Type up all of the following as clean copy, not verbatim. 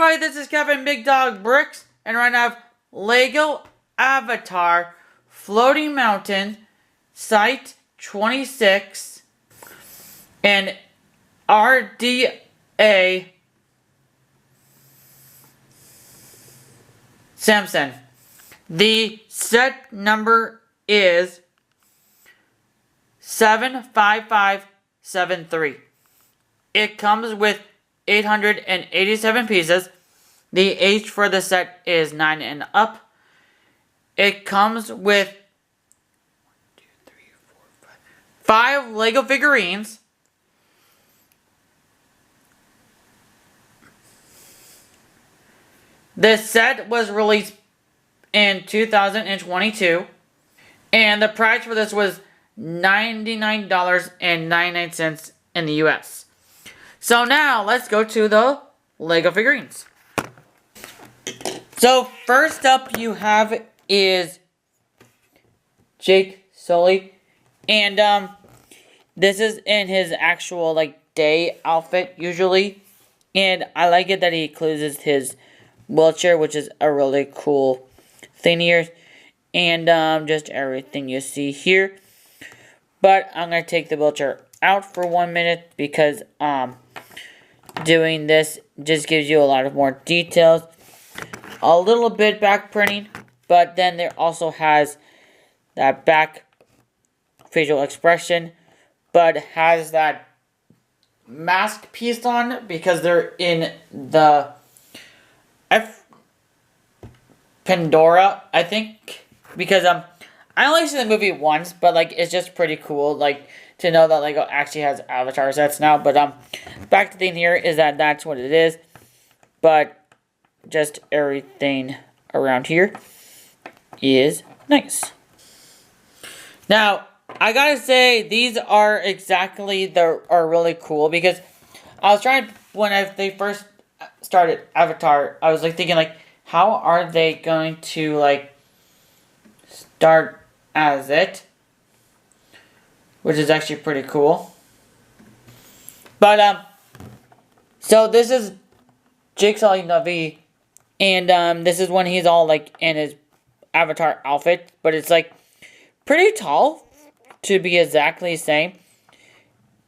everybody, this is Kevin Big Dog Bricks, and right now I have Lego Avatar Floating Mountain Site 26 and RDA Samson. The set number is 75573. It comes with 887 pieces. The age for the set is 9 and up. It comes with 5 Lego figurines. This set was released in 2022. And the price for this was $99.99 in the US. So now, let's go to the Lego figurines. So, first up you have is Jake Sully. And, this is in his actual, day outfit, usually. And I like it that he includes his wheelchair, which is a really cool thing here. And, just everything you see here. But, I'm going to take the wheelchair out for 1 minute because, doing this just gives you a lot of more details. A little bit back printing, but then there also has that back facial expression, but has that mask piece on because they're in the Pandora, I think, because I only seen the movie once, but it's just pretty cool to know that Lego actually has Avatar sets now. But back to the thing here is that that's what it is, but just everything around here is nice. Now I gotta say these are are really cool because I was trying when they first started Avatar. I was thinking how are they going to start as it, which is actually pretty cool. But so this is Jake Sully Navi, and this is when he's all in his Avatar outfit, but it's pretty tall to be exactly the same.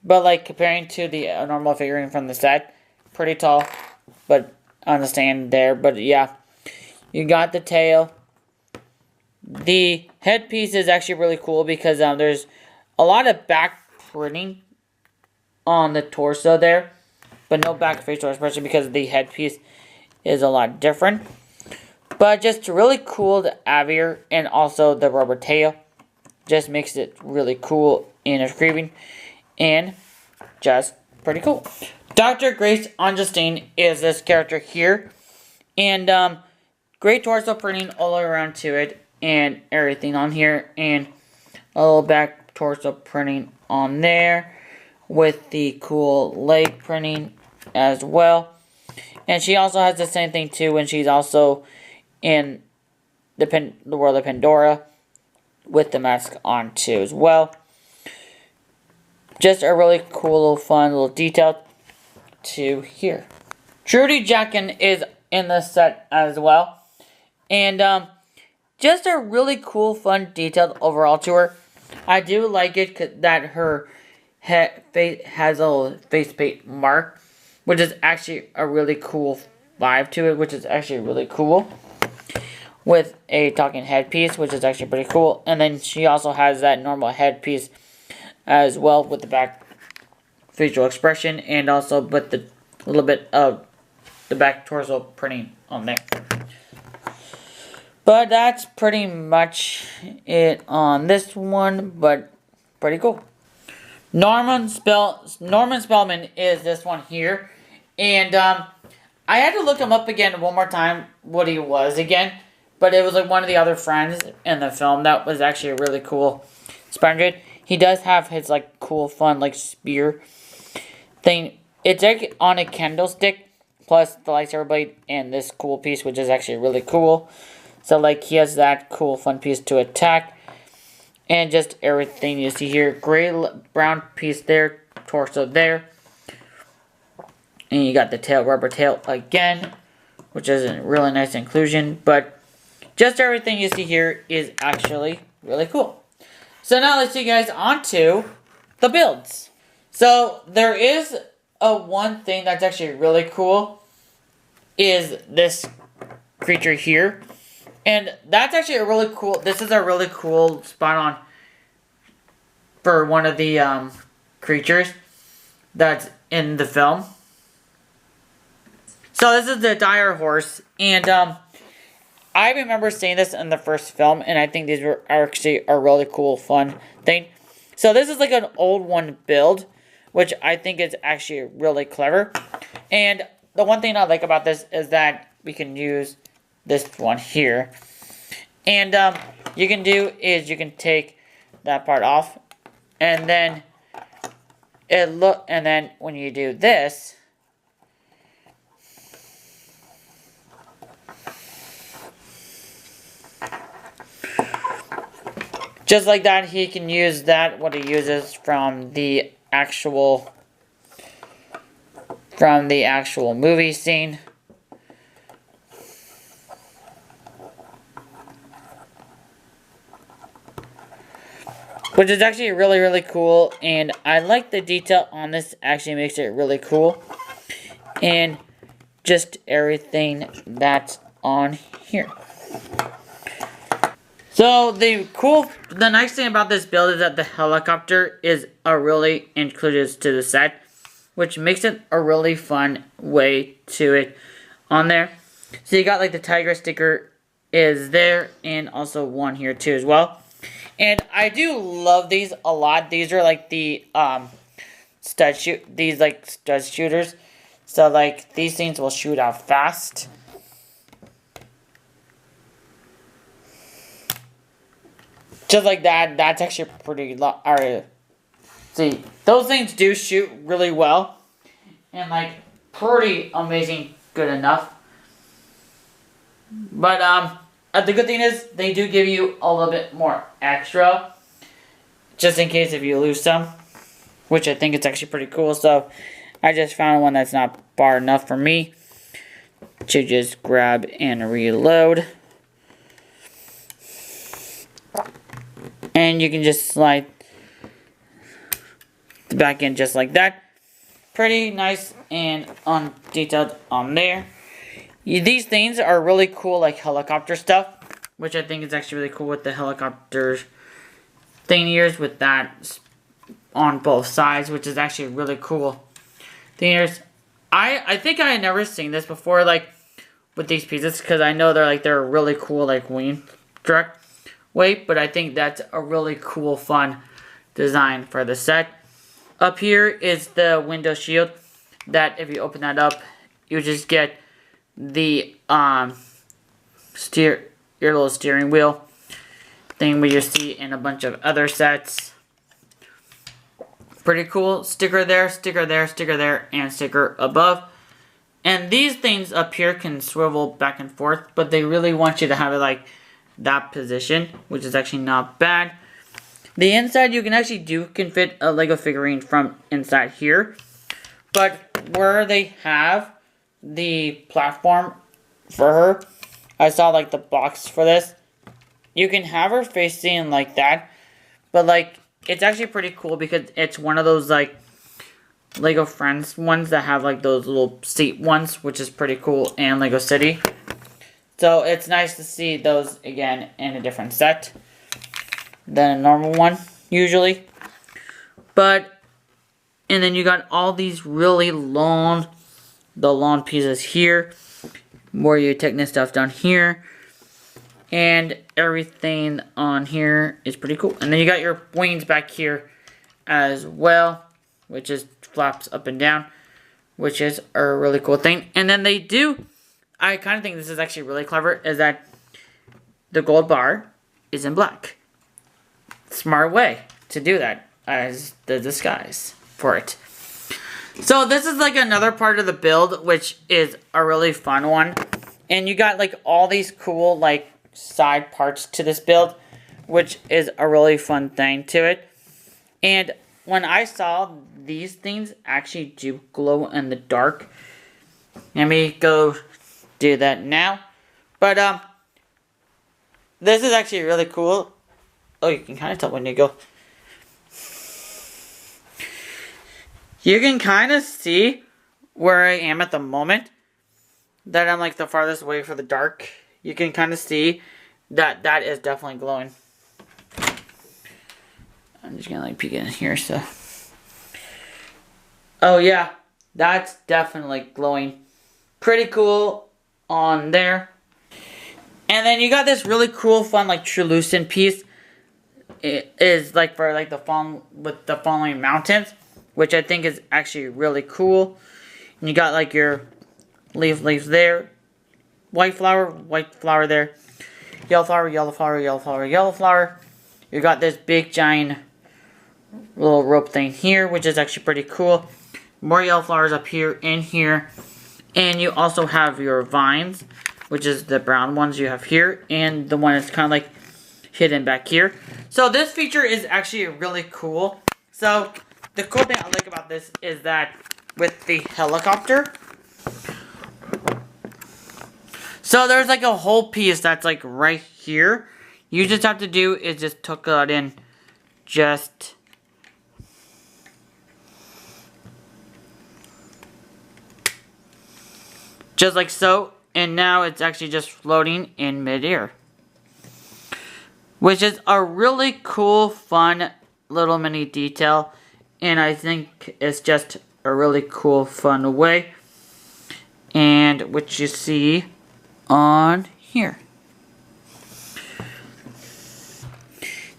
But comparing to the normal figurine from the set, pretty tall, but understand there. But yeah, you got the tail. The headpiece is actually really cool because there's a lot of back printing on the torso there, but no back facial expression because the headpiece is a lot different. But just really cool, the aviator and also the rubber tail just makes it really cool and intriguing and just pretty cool. Dr. Grace Augustine is this character here, and great torso printing all the way around to it and everything on here, and a little back torso printing on there with the cool leg printing as well. And she also has the same thing too when she's also in the world of Pandora with the mask on too as well. Just a really cool little fun little detail to here. Trudy Jacken is in the set as well, and just a really cool fun detailed overall to her. I do like it that her face has a little face paint mark, which is actually a really cool vibe to it, which is actually really cool. With a talking headpiece, which is actually pretty cool. And then she also has that normal headpiece as well with the back facial expression and also with the little bit of the back torso printing on there. But that's pretty much it on this one, but pretty cool. Norman Spellman is this one here, and I had to look him up again one more time what he was again, but it was one of the other friends in the film that was actually a really cool Spider-Man. He does have his cool fun spear thing. It's on a candlestick plus the lightsaber blade and this cool piece, which is actually really cool. So, he has that cool, fun piece to attack. And just everything you see here. Gray, brown piece there. Torso there. And you got the tail, rubber tail again. which is a really nice inclusion. But just everything you see here is actually really cool. So now let's see, guys, on to the builds. So there is one thing that's actually really cool is this creature here. And that's actually a really cool, this is a really cool spot on for one of the creatures that's in the film. So this is the dire horse, and I remember seeing this in the first film, and I think these were actually a really cool, fun thing. So this is like an old one build, which I think is actually really clever. And the one thing I like about this is that we can use this one here. And you can do is you can take that part off, and then and then when you do this, just like that, he can use that, what he uses from the actual movie scene. Which is actually really, really cool, and I like the detail on this, actually makes it really cool. And just everything that's on here. So the nice thing about this build is that the helicopter is really included to the set, which makes it a really fun way to it on there. So you got like the tiger sticker is there, and also one here too as well. And I do love these a lot. These are like the stud shooters. So like these things will shoot out fast. Just like that. That's actually pretty see, those things do shoot really well. And like pretty amazing good enough. But the good thing is they do give you a little bit more extra, just in case if you lose some, which I think it's actually pretty cool. So I just found one that's not far enough for me to just grab and reload. And you can just slide the back end just like that. Pretty nice and detailed on there. These things are really cool, like helicopter stuff, which I think is actually really cool with the helicopter thing ears with that on both sides, which is actually really cool. Thing ears. I think I had never seen this before, like with these pieces, because I know they're really cool, like wing direct weight, but I think that's a really cool, fun design for the set. Up here is the window shield that if you open that up, you just get the your little steering wheel thing we just see in a bunch of other sets. Pretty cool. Sticker there, sticker there, sticker there, and sticker above. And these things up here can swivel back and forth, but they really want you to have it like that position, which is actually not bad. The inside you can actually can fit a Lego figurine from inside here, but where they have the platform for her, I saw like the box for this, you can have her facing like that, but like it's actually pretty cool because it's one of those like Lego Friends ones that have like those little seat ones, which is pretty cool, and Lego City. So it's nice to see those again in a different set than a normal one usually. But and then you got all these really long pieces here, more your Technic stuff down here, and everything on here is pretty cool. And then you got your wings back here as well, which is flaps up and down, which is a really cool thing. And then they do, I kind of think this is actually really clever, is that the gold bar is in black. Smart way to do that as the disguise for it. So this is like another part of the build, which is a really fun one. And you got like all these cool like side parts to this build, which is a really fun thing to it. And when I saw these things actually do glow in the dark, let me go do that now. But this is actually really cool. Oh, you can kind of tell when you go. You can kind of see where I am at the moment. That I'm like the farthest away for the dark. You can kind of see that that is definitely glowing. I'm just gonna like peek in here, so. Oh yeah, that's definitely glowing. Pretty cool on there. And then you got this really cool, fun, like translucent piece. It is like for like the falling mountains, which I think is actually really cool. And you got like your leaves there, white flower there, yellow flower, yellow flower, yellow flower, yellow flower. You got this big giant little rope thing here, which is actually pretty cool. More yellow flowers up here and here. And you also have your vines, which is the brown ones you have here, and the one that's kind of like hidden back here. So this feature is actually really cool. So the cool thing I like about this is that with the helicopter, so there's like a whole piece that's like right here. You just have to do is just tuck that in just like so, and now it's actually just floating in midair, which is a really cool, fun little mini detail, and I think it's just a really cool, fun way, and which you see on here.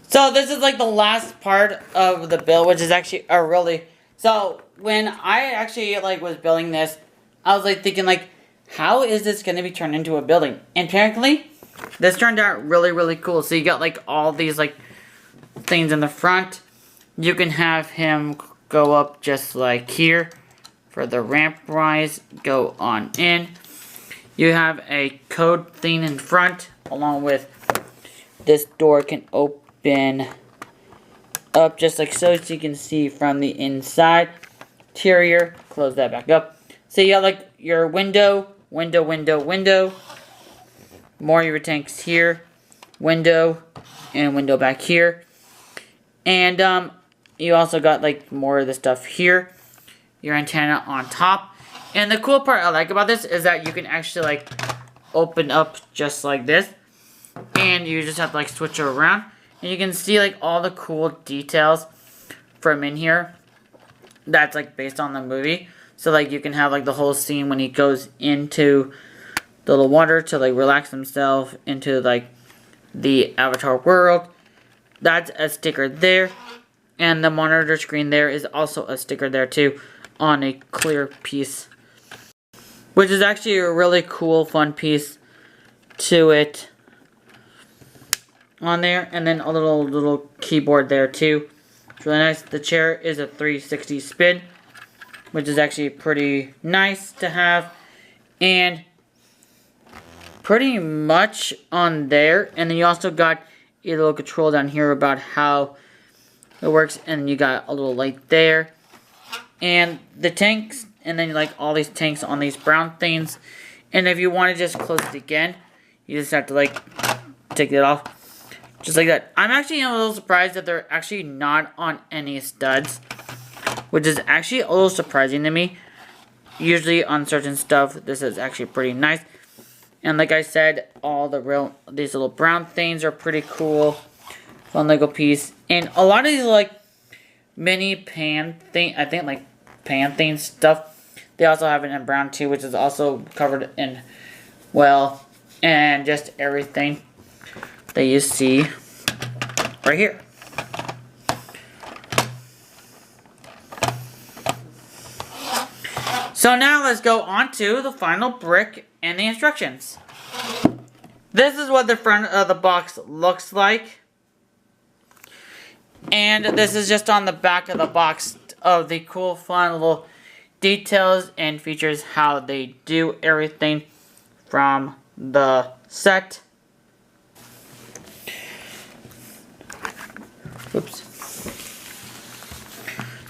So this is like the last part of the build, which is actually a really, so when I actually like was building this, I was like thinking like, how is this going to be turned into a building? And apparently, this turned out really, really cool. So you got like all these like things in the front. You can have him go up just like here for the ramp rise, go on in. You have a code thing in front, along with this door can open up just like so you can see from the inside. Interior, close that back up. So you got like your window. More of your tanks here. Window. And window back here. And you also got like more of the stuff here. Your antenna on top. And the cool part I like about this is that you can actually like open up just like this. And you just have to like switch it around. And you can see like all the cool details from in here. That's like based on the movie. So, like, you can have, like, the whole scene when he goes into the little water to, like, relax himself into, like, the Avatar world. That's a sticker there. And the monitor screen there is also a sticker there, too, on a clear piece. Which is actually a really cool, fun piece to it on there. And then a little keyboard there, too. It's really nice. The chair is a 360 spin, which is actually pretty nice to have, and pretty much on there. And then you also got a little control down here about how it works, and you got a little light there, and the tanks, and then like all these tanks on these brown things. And if you want to just close it again, you just have to like take it off, just like that. I'm actually a little surprised that they're actually not on any studs, which is actually a little surprising to me. Usually on certain stuff, this is actually pretty nice. And like I said, all these little brown things are pretty cool. Fun Lego piece. And a lot of these like mini pan thing, I think like pan thing stuff, they also have it in brown too, which is also covered in, well, and just everything that you see right here. So now let's go on to the final brick and the instructions. This is what the front of the box looks like. And this is just on the back of the box of the cool, fun little details and features, how they do everything from the set. Oops.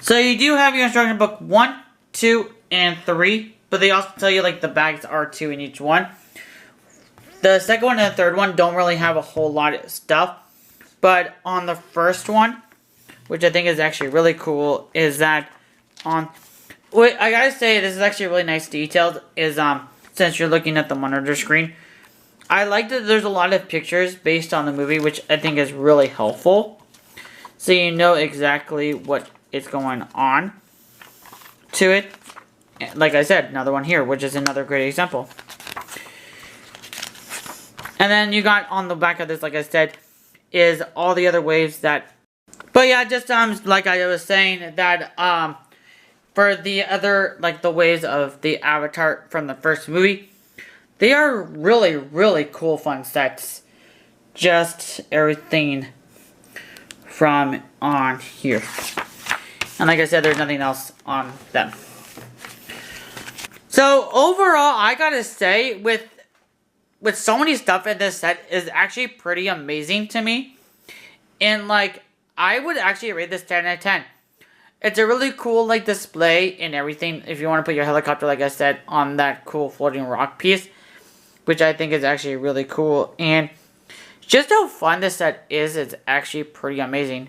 So you do have your instruction book 1, 2, and 3 but they also tell you like the bags are 2 in each one. The second one and the third one don't really have a whole lot of stuff, but on the first one, which I think is actually really cool, is that on... Wait, I gotta say, this is actually really nice detailed, is since you're looking at the monitor screen. I like that there's a lot of pictures based on the movie, which I think is really helpful. So you know exactly what is going on to it. Like I said, another one here, which is another great example. And then you got on the back of this, like I said, is all the other waves that... But yeah, just like I was saying, that for the other, like the waves of the Avatar from the first movie, they are really, really cool, fun sets. Just everything from on here. And like I said, there's nothing else on them. So overall, I gotta say, with so many stuff in this set is actually pretty amazing to me. And like, I would actually rate this 10 out of 10. It's a really cool like display and everything. If you want to put your helicopter, like I said, on that cool floating rock piece, which I think is actually really cool. And just how fun this set is actually pretty amazing.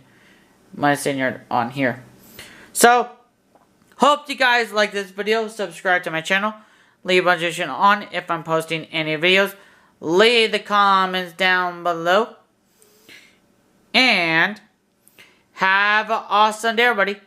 My senior on here. So, hope you guys like this video. Subscribe to my channel. Leave a notification on if I'm posting any videos. Leave the comments down below. And have an awesome day, everybody.